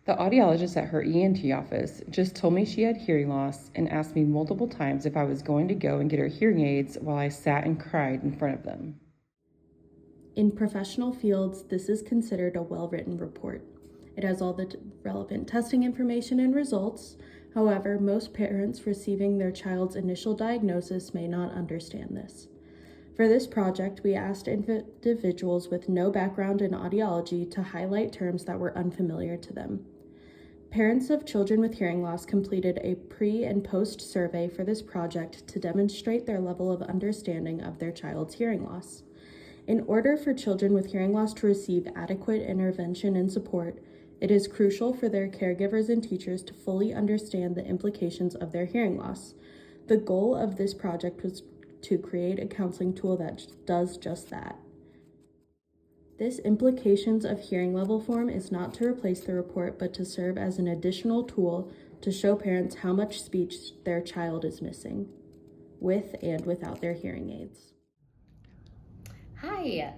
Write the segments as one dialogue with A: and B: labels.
A: The audiologist at her ENT office just told me she had hearing loss and asked me multiple times if I was going to go and get her hearing aids while I sat and cried in front of them.
B: In professional fields, this is considered a well-written report. It has all the relevant testing information and results. However, most parents receiving their child's initial diagnosis may not understand this. For this project, we asked individuals with no background in audiology to highlight terms that were unfamiliar to them. Parents of children with hearing loss completed a pre- and post survey for this project to demonstrate their level of understanding of their child's hearing loss. In order for children with hearing loss to receive adequate intervention and support, it is crucial for their caregivers and teachers to fully understand the implications of their hearing loss. The goal of this project was to create a counseling tool that does just that. This implications of hearing level form is not to replace the report, but to serve as an additional tool to show parents how much speech their child is missing, with and without their hearing aids.
C: Hi.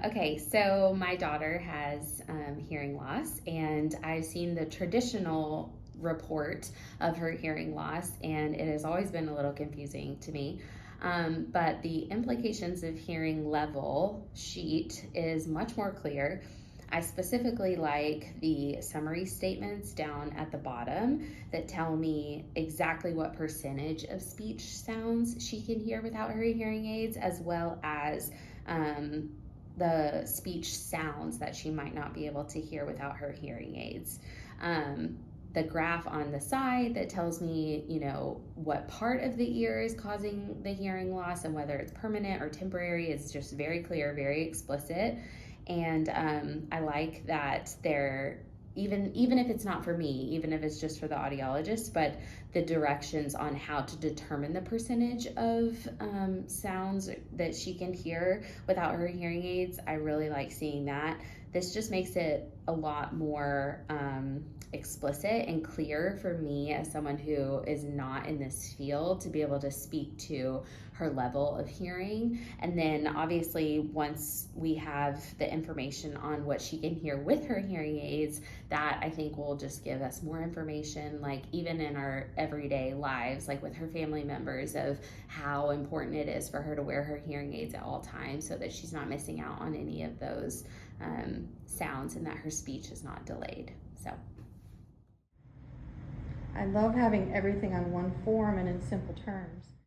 C: Okay, so my daughter has hearing loss, and I've seen the traditional report of her hearing loss, and it has always been a little confusing to me. But the implications of hearing level sheet is much more clear. I specifically like the summary statements down at the bottom that tell me exactly what percentage of speech sounds she can hear without her hearing aids, as well as um, the speech sounds that she might not be able to hear without her hearing aids. The graph on the side that tells me, what part of the ear is causing the hearing loss and whether it's permanent or temporary is just very clear, very explicit. And I like that they're even if it's not for me, even if it's just for the audiologist, but the directions on how to determine the percentage of sounds that she can hear without her hearing aids, I really like seeing that. This just makes it a lot more explicit and clear for me as someone who is not in this field to be able to speak to her level of hearing. And then obviously once we have the information on what she can hear with her hearing aids, that I think will just give us more information, like even in our everyday lives, like with her family members, of how important it is for her to wear her hearing aids at all times so that she's not missing out on any of those sounds and that her speech is not delayed. So
D: I love having everything on one form and in simple terms.